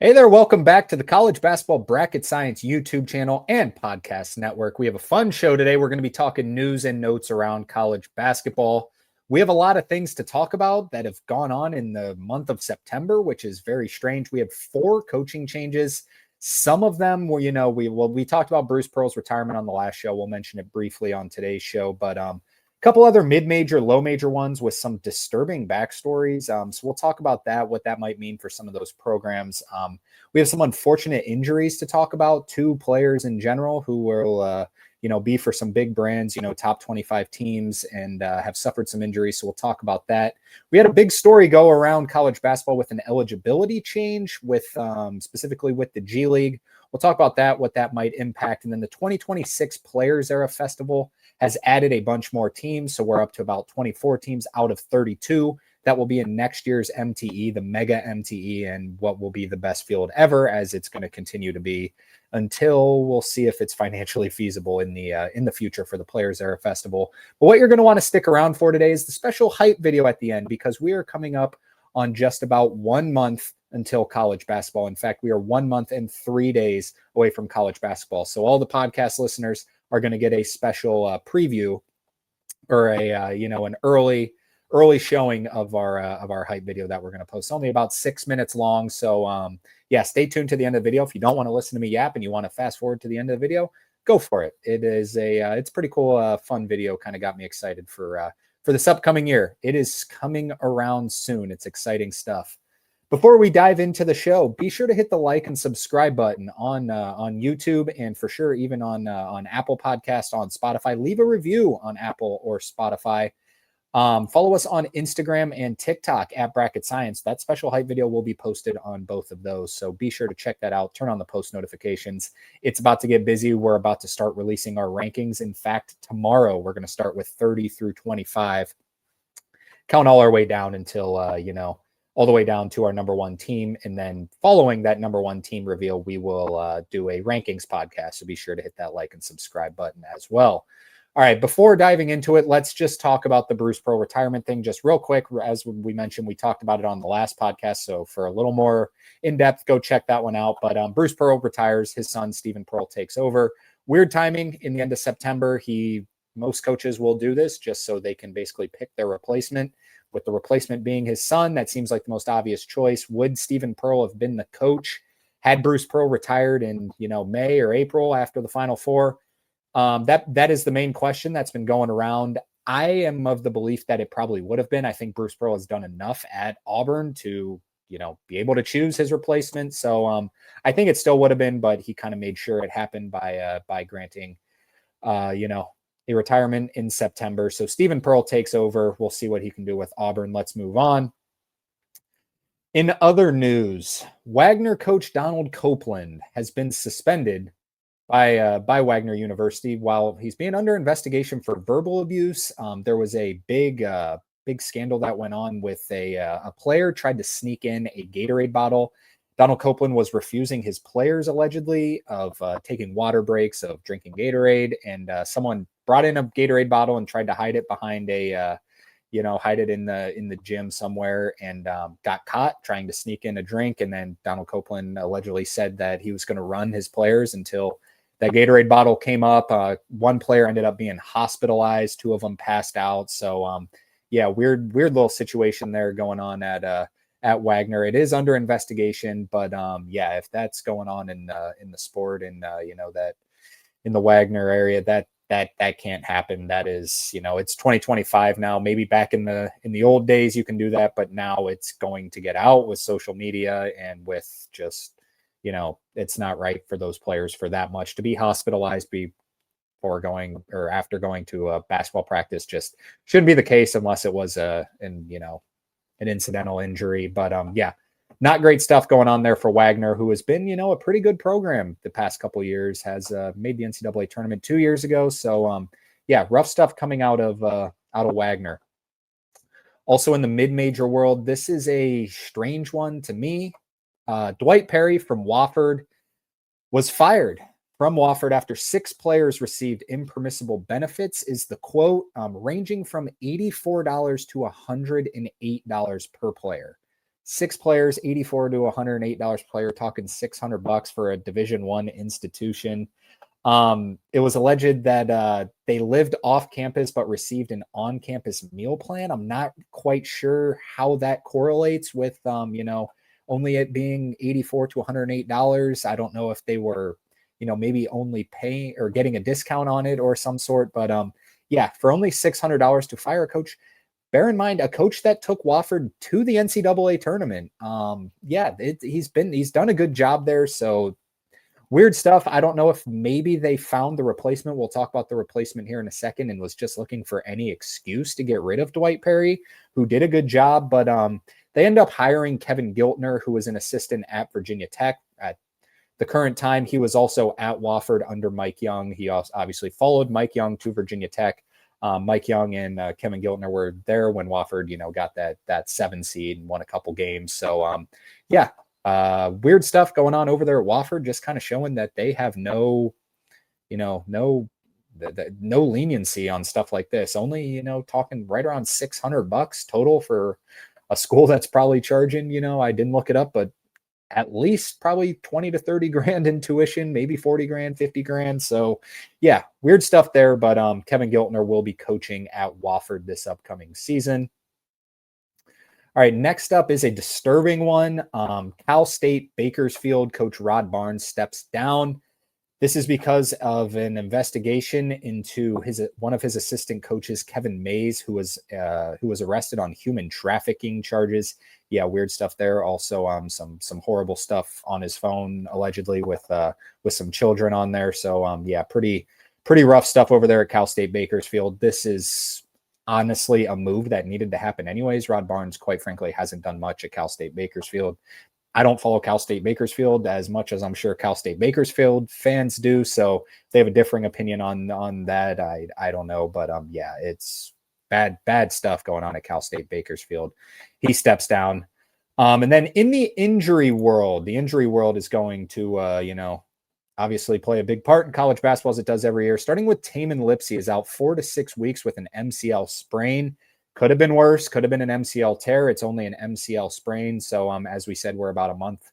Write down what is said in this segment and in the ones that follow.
Hey there, welcome back to the College Basketball Bracket Science YouTube channel and podcast network. We have a fun show today. We're going to be talking news and notes around college basketball. We have a lot of things to talk about that have gone on in the month of September, which is very strange. We have 4 coaching changes. Some of them were, we talked about Bruce Pearl's retirement on the last show. We'll mention it briefly on today's show, but a couple other mid-major, low-major ones with some disturbing backstories. So we'll talk about that, what that might mean for some of those programs. We have some unfortunate injuries to talk about. 2 players in general who will, be for some big brands, top 25 teams and have suffered some injuries. So we'll talk about that. We had a big story go around college basketball with an eligibility change with specifically with the G League. We'll talk about that, what that might impact. And then the 2026 Players Era Festival has added a bunch more teams. So we're up to about 24 teams out of 32 that will be in next year's MTE, the mega MTE, and what will be the best field ever, as it's going to continue to be until we'll see if it's financially feasible in the future for the Players Era Festival. But what you're going to want to stick around for today is the special hype video at the end, because we are coming up on just about 1 month until college basketball. In fact, we are 1 month and 3 days away from college basketball. So all the podcast listeners are going to get a special preview or an early showing of our hype video that we're going to post. Only about 6 minutes long. So stay tuned to the end of the video. If you don't want to listen to me yap and you want to fast forward to the end of the video, go for it. It is it's pretty cool, fun video. Kind of got me excited for this upcoming year. It is coming around soon. It's exciting stuff. Before we dive into the show, be sure to hit the like and subscribe button on YouTube, and for sure even on Apple Podcast, on Spotify. Leave a review on Apple or Spotify. Follow us on Instagram and TikTok at Bracket Science. That special hype video will be posted on both of those, so be sure to check that out. Turn on the post notifications. It's about to get busy. We're about to start releasing our rankings. In fact, tomorrow we're going to start with 30 through 25. Count all our way down until all the way down to our number 1 team. And then following that number 1 team reveal, we will do a rankings podcast. So be sure to hit that like and subscribe button as well. All right, before diving into it, let's just talk about the Bruce Pearl retirement thing just real quick. As we mentioned, we talked about it on the last podcast. So for a little more in-depth, go check that one out. But Bruce Pearl retires. His son, Stephen Pearl, takes over. Weird timing in the end of September. Most coaches will do this just so they can basically pick their replacement. With the replacement being his son, that seems like the most obvious choice. Would Stephen Pearl have been the coach had Bruce Pearl retired in May or April after the Final Four? That is the main question that's been going around. I am of the belief that it probably would have been. I think Bruce Pearl has done enough at Auburn to be able to choose his replacement. So I think it still would have been, but he kind of made sure it happened by granting a retirement in September. So Stephen Pearl takes over. We'll see what he can do with Auburn. Let's move on. In other news, Wagner coach Donald Copeland has been suspended by Wagner University while he's being under investigation for verbal abuse. There was a big scandal that went on with a player tried to sneak in a Gatorade bottle. Donald Copeland was refusing his players allegedly of taking water breaks, of drinking Gatorade, and someone brought in a Gatorade bottle and tried to hide it behind hide it in the gym somewhere, and got caught trying to sneak in a drink. And then Donald Copeland allegedly said that he was going to run his players until that Gatorade bottle came up. One player ended up being hospitalized. 2 of them passed out. So weird little situation there going on at Wagner. It is under investigation, but if that's going on in the sport and that in the Wagner area, that can't happen. That is, it's 2025 now. Maybe back in the old days you can do that, but now it's going to get out with social media and with just it's not right for those players for that much to be hospitalized before going or after going to a basketball practice. Just shouldn't be the case unless it was an incidental injury. But not great stuff going on there for Wagner, who has been, a pretty good program the past couple of years, has made the NCAA tournament 2 years ago. So rough stuff coming out of Wagner. Also in the mid-major world, this is a strange one to me. Dwight Perry from Wofford was fired from Wofford after 6 players received impermissible benefits, is the quote, ranging from $84 to $108 per player. 6 players, $84 to $108 per player, talking $600 for a Division I institution. It was alleged that they lived off campus but received an on-campus meal plan. I'm not quite sure how that correlates with, only it being $84 to $108. I don't know if they were, maybe only paying or getting a discount on it or some sort. But yeah, for only $600 to fire a coach. Bear in mind, a coach that took Wofford to the NCAA tournament. He's done a good job there. So weird stuff. I don't know if maybe they found the replacement. We'll talk about the replacement here in a second, and was just looking for any excuse to get rid of Dwight Perry, who did a good job. But they end up hiring Kevin Giltner, who was an assistant at Virginia Tech at the current time. He was also at Wofford under Mike Young. He also obviously followed Mike Young to Virginia Tech. Mike Young and Kevin Giltner were there when Wofford, got that 7 seed and won a couple games. So weird stuff going on over there at Wofford, just kind of showing that they have no leniency on stuff like this. Only, talking right around $600 total for a school that's probably charging, I didn't look it up, but at least probably 20 to 30 grand in tuition, maybe 40 grand, 50 grand. So yeah, weird stuff there. But Kevin Giltner will be coaching at Wofford this upcoming season. All right, next up is a disturbing one. Cal State Bakersfield coach Rod Barnes steps down. This is because of an investigation into one of his assistant coaches, Kevin Mays, who was arrested on human trafficking charges. Yeah, weird stuff there. Also, some horrible stuff on his phone, allegedly with some children on there. So yeah, pretty rough stuff over there at Cal State Bakersfield. This is honestly a move that needed to happen anyways. Rod Barnes, quite frankly, hasn't done much at Cal State Bakersfield. I don't follow Cal State Bakersfield as much as I'm sure Cal State Bakersfield fans do. So if they have a differing opinion on that, I don't know. But yeah, it's bad stuff going on at Cal State Bakersfield. He steps down. And then in the injury world is going to obviously play a big part in college basketball as it does every year. Starting with Tamin Lipsey is out 4 to 6 weeks with an MCL sprain. Could have been worse. Could have been an MCL tear. It's only an MCL sprain. So as we said, we're about a month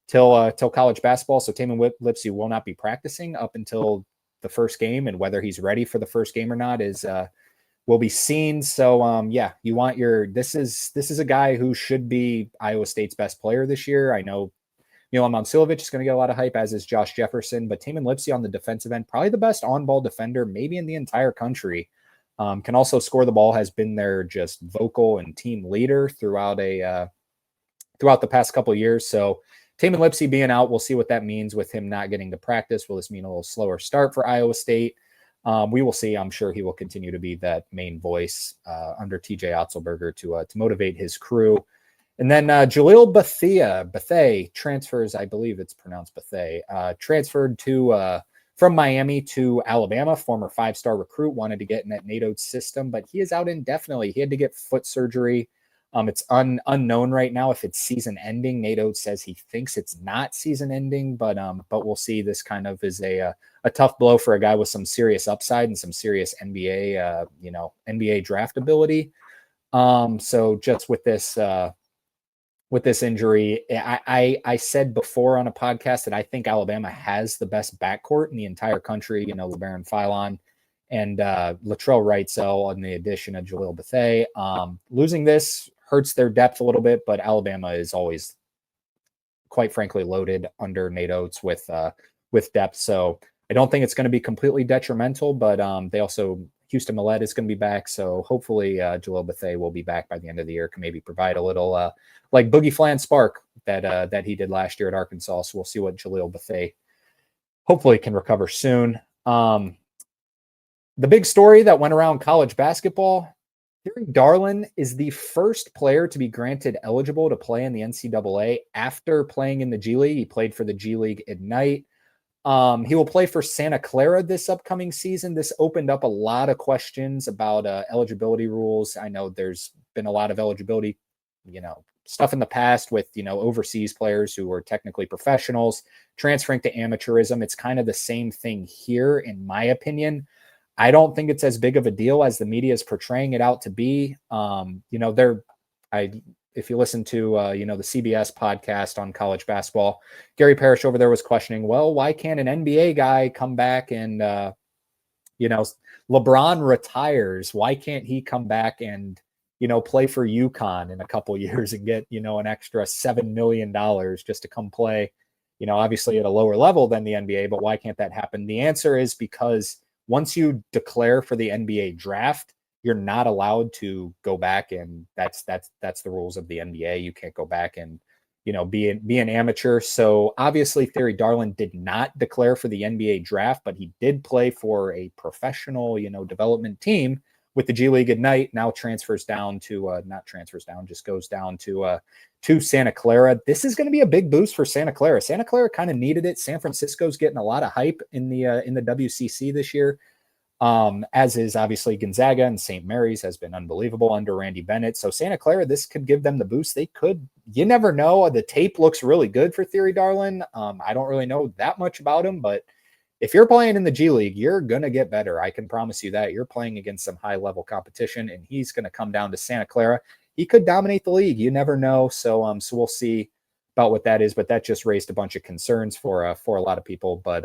till college basketball. So Tamin Lipsey will not be practicing up until the first game, and whether he's ready for the first game or not will be seen. So yeah, you want this is a guy who should be Iowa State's best player this year. I know Milan Momcilovic is going to get a lot of hype, as is Josh Jefferson, but Tamin Lipsey on the defensive end, probably the best on-ball defender maybe in the entire country. Can also score the ball, has been their just vocal and team leader throughout the past couple of years. So Tamin Lipsey being out, we'll see what that means with him not getting to practice. Will this mean a little slower start for Iowa State? We will see. I'm sure he will continue to be that main voice under TJ Otzelberger to motivate his crew. And then Jaleel Bethea transfers, I believe it's pronounced Bethea, transferred from Miami to Alabama. Former 5-star recruit, wanted to get in that Nate Oates system, but he is out indefinitely. He had to get foot surgery. It's unknown right now if it's season ending. Nate Oates says he thinks it's not season ending, but we'll see. This kind of is a tough blow for a guy with some serious upside and some serious NBA draft ability. So just with this injury, I said before on a podcast that I think Alabama has the best backcourt in the entire country. LeBaron Philon and Latrell Wrightsell, and the addition of Jaleel Bethea. Losing this hurts their depth a little bit, but Alabama is always, quite frankly, loaded under Nate Oates with depth. So I don't think it's going to be completely detrimental, but they also, Houston Millett is going to be back. So hopefully Jaleel Bethea will be back by the end of the year, can maybe provide a little like Boogie Flan spark that he did last year at Arkansas. So we'll see what Jaleel Bethea hopefully can recover soon. The big story that went around college basketball, Terry Darlin is the first player to be granted eligible to play in the NCAA after playing in the G League. He played for the G League Ignite. He will play for Santa Clara this upcoming season. This opened up a lot of questions about eligibility rules. I know there's been a lot of eligibility, stuff in the past with, overseas players who were technically professionals transferring to amateurism. It's kind of the same thing here, in my opinion. I don't think it's as big of a deal as the media is portraying it out to be. It's if you listen to, the CBS podcast on college basketball, Gary Parrish over there was questioning, well, why can't an NBA guy come back and, LeBron retires. Why can't he come back and, play for UConn in a couple years and get, an extra $7 million just to come play, obviously at a lower level than the NBA, but why can't that happen? The answer is because once you declare for the NBA draft, you're not allowed to go back, and that's the rules of the NBA. You can't go back and, be an amateur. So obviously Theory Darlin did not declare for the NBA draft, but he did play for a professional, development team with the G League Ignite. Now transfers down to just goes down to Santa Clara. This is going to be a big boost for Santa Clara. Santa Clara kind of needed it. San Francisco's getting a lot of hype in the WCC this year. As is obviously Gonzaga, and St. Mary's has been unbelievable under Randy Bennett. So Santa Clara, this could give them the boost. They could, you never know. The tape looks really good for Theory Darlin. I don't really know that much about him, but if you're playing in the G League, you're going to get better. I can promise you that. You're playing against some high level competition, and he's going to come down to Santa Clara. He could dominate the league. You never know. So we'll see about what that is, but that just raised a bunch of concerns for a lot of people. But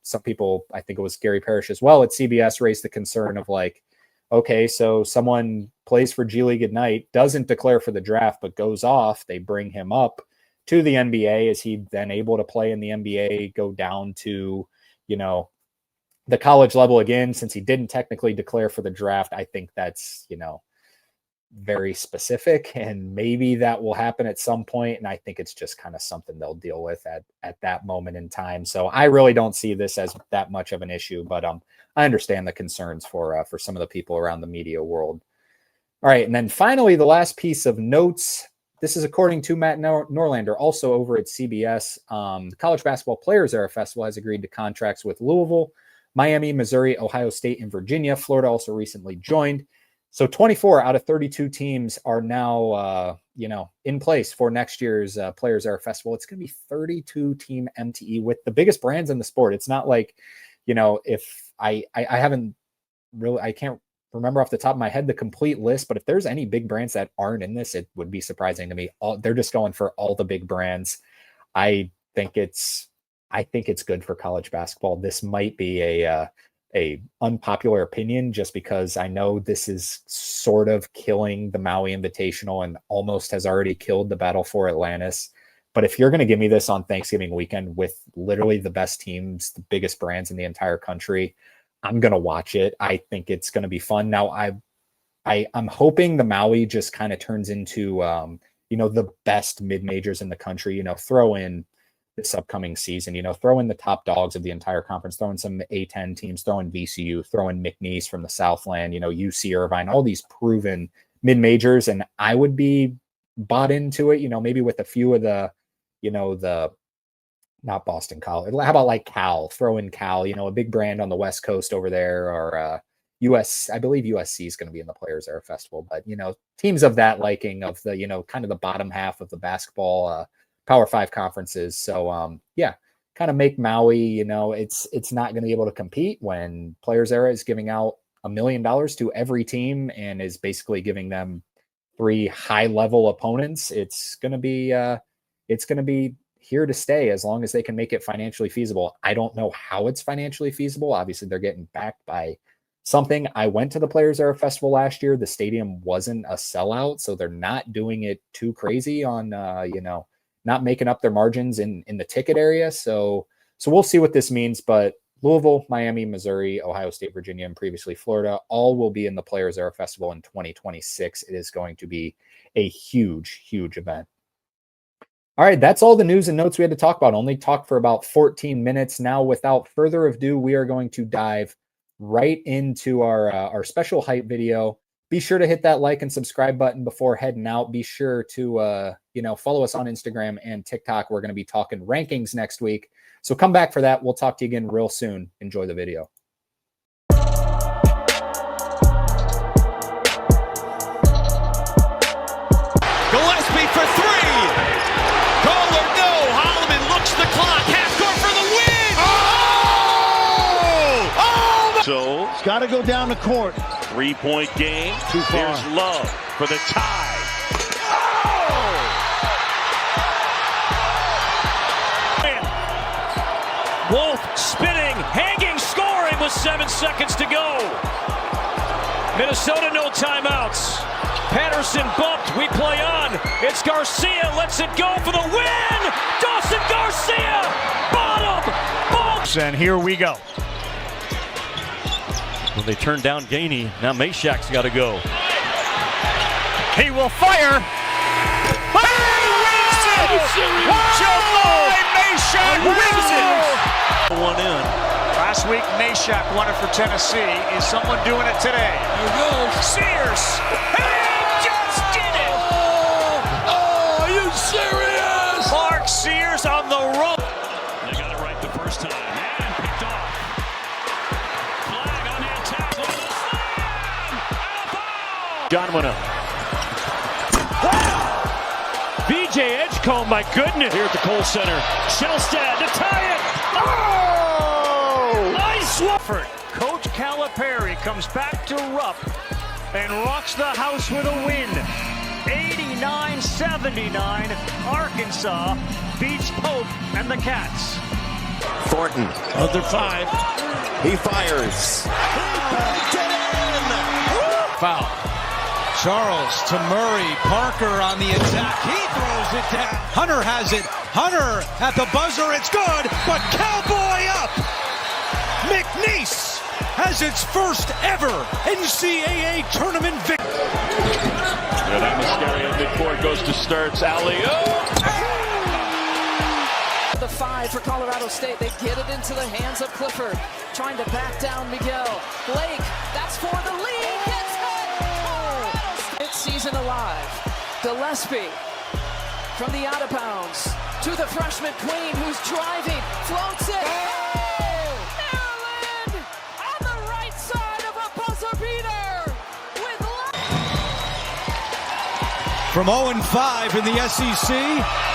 some people, I think it was Gary Parrish as well at CBS, raised the concern of like, okay, so someone plays for G League Ignite, doesn't declare for the draft, but goes off. They bring him up to the NBA. Is he then able to play in the NBA, go down to, the college level again, since he didn't technically declare for the draft? I think that's, very specific, and maybe that will happen at some point. And I think it's just kind of something they'll deal with at that moment in time. So I really don't see this as that much of an issue, but I understand the concerns for some of the people around the media world. All right. And then finally, the last piece of notes. This is according to Matt Norlander, also over at CBS. The College Basketball Players Era Festival has agreed to contracts with Louisville, Miami, Missouri, Ohio State, and Virginia. Florida also recently joined. So 24 out of 32 teams are now, in place for next year's Players Era Festival. It's going to be 32 team MTE with the biggest brands in the sport. It's not like, if I haven't really, I can't remember off the top of my head the complete list, but if there's any big brands that aren't in this, it would be surprising to me. They're just going for all the big brands. I think it's good for college basketball. This might be a unpopular opinion, just because I know this is sort of killing the Maui Invitational and almost has already killed the Battle for Atlantis. But if you're going to give me this on Thanksgiving weekend with literally the best teams, the biggest brands in the entire country, I'm going to watch it. I think it's going to be fun. Now, I'm hoping the Maui just kind of turns into, the best mid-majors in the country, throw in this upcoming season, throw in the top dogs of the entire conference, throw in some A10 teams, throw in VCU, throw in McNeese from the Southland, UC Irvine, all these proven mid-majors. And I would be bought into it, maybe with a few of the, not Boston College. How about like Cal, throw in Cal, a big brand on the West Coast over there, or I believe USC is going to be in the Players Era Festival, but, teams of that liking of the, kind of the bottom half of the basketball, Power 5 conferences. So kind of make Maui, it's not going to be able to compete when Players Era is giving out $1 million to every team and is basically giving them 3 high level opponents. It's going to be here to stay as long as they can make it financially feasible. I don't know how it's financially feasible. Obviously they're getting backed by something. I went to the Players Era Festival last year. The stadium wasn't a sellout, so they're not doing it too crazy on, not making up their margins in the ticket area. So we'll see what this means, but Louisville, Miami, Missouri, Ohio State, Virginia, and previously Florida, all will be in the Players Era Festival in 2026. It is going to be a huge, huge event. All right, that's all the news and notes we had to talk about. Only talked for about 14 minutes. Now, without further ado, we are going to dive right into our special hype video. Be sure to hit that like and subscribe button before heading out. Be sure to, follow us on Instagram and TikTok. We're going to be talking rankings next week. So come back for that. We'll talk to you again real soon. Enjoy the video. Gillespie for 3. Goal or no. Holloman looks the clock. Half court for the win. Oh! So it's got to go down the court. 3-point game. Too far. Here's Love for the tie. Wolf spinning, hanging, scoring with 7 seconds to go. Minnesota, no timeouts. Patterson bumped, we play on. It's Garcia, lets it go for the win! Dawson Garcia! Bottom! Ball! And here we go. Well, they turned down Gainey. Now Mashak's got to go. He will fire. Mashak wins it. One in. Last week, Mashak won it for Tennessee. Is someone doing it today? Here goes Sears. He just did it. Oh, are you serious? Clark Sears on the rope. They got it right the first time. And picked off. Flag on the attack. On the slam. And a foul. John went up. BJ Edgecombe, my goodness. Here at the Kohl Center. Shelstad to tie it. Oh! Nice one. Coach Calipari comes back to Rupp and rocks the house with a win. 89-79. Arkansas beats Pope and the Cats. Thornton, under 5. He fires. Foul. Charles to Murray. Parker on the attack. He throws it down. Hunter has it. Hunter at the buzzer. It's good, but Cowboy up. McNeese has its first ever NCAA tournament victory. Good Amascari at midcourt goes to Sturts. Alley-oop. The 5 for Colorado State. They get it into the hands of Clifford. Trying to back down Miguel. Blake, that's for the lead. Gets it. Colorado State season alive. Gillespie from the out of bounds to the freshman Queen who's driving. Floats it. Maryland on the right side of a buzzer beater. From 0-5 in the SEC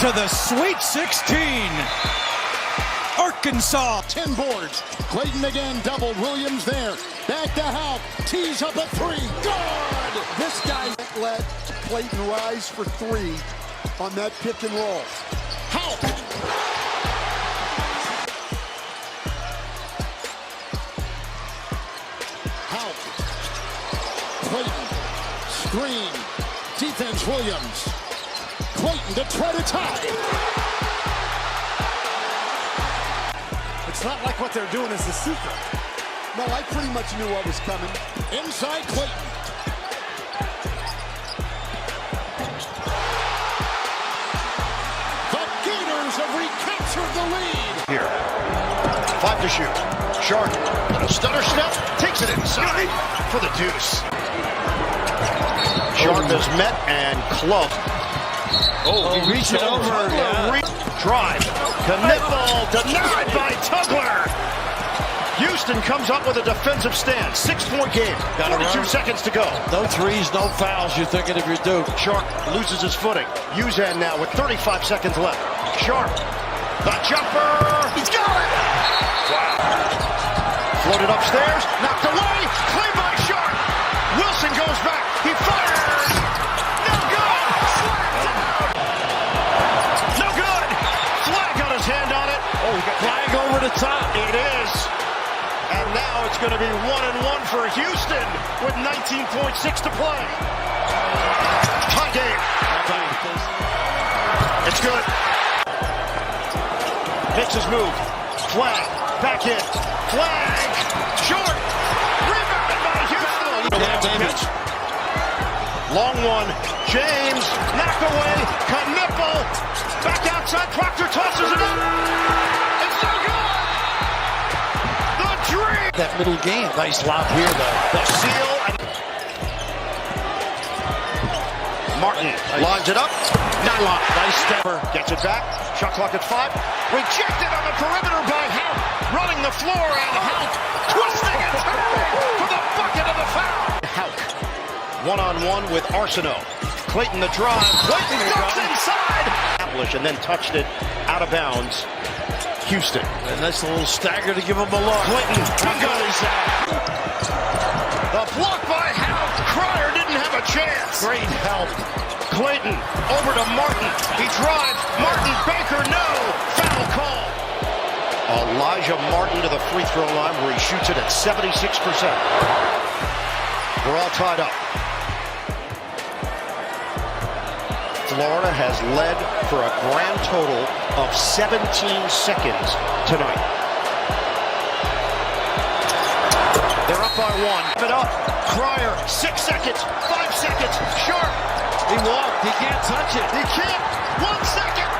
to the Sweet 16. Arkansas. 10 boards. Clayton again doubled. Williams there. Back to Houck. Tees up at 3. Good! This guy let Clayton rise for 3 on that pick and roll. Houck! Houck. Clayton. Screen. Defense Williams. Clayton to try to tie. It's not like what they're doing is the secret. No, I pretty much knew what was coming. Inside Clayton. The Gators have recaptured the lead. Here. 5 to shoot. Sharp. A stutter step. Takes it inside for the deuce. Sharp is met and clubbed. Oh, he reached it over. Drive. Kniffel denied by Tugler. Houston comes up with a defensive stand. 6-point game. 42 seconds to go. No threes, no fouls. You're thinking if you're Duke. Sharp loses his footing. Uzan now with 35 seconds left. Sharp. The jumper. He's got it. Wow. Floated upstairs. Knocked away. Claimed by Sharp. Wilson goes back. He fires. No good. No good. Flag got his hand on it. Oh, he got flag over the top. It is. And now it's going to be 1-1 for Houston with 19.6 to play. Tie game. It's good. Makes his move. Flag. Back in. Flag. Short. Rebounded by Houston. Long one. James. Knocked away. Kniffel. Back outside. Proctor tosses it up. It's no good. The dream. That middle game. Nice lob here, though. The seal. Martin lines it up. Nylock. Nice stepper. Gets it back. Shot clock at 5. Rejected on the perimeter by Houck. Running the floor and Houck twisting and turning for the bucket of the foul. Houck. 1-on-1 with Arsenault. Clayton the drive. Clayton ducks inside. And then touched it out of bounds. Houston. And that's a little stagger to give him a look. Clayton took on his The block by Houck. Cryer didn't have a chance. Great help. Clayton over to Martin. He drives. Martin Baker, no. Foul call. Elijah Martin to the free throw line where he shoots it at 76%. We're all tied up. Florida has led for a grand total of 17 seconds tonight. They're up by one. Give it up. Cryer, 6 seconds, 5 seconds. Sharp. He walked. He can't touch it. He can't. 1 second.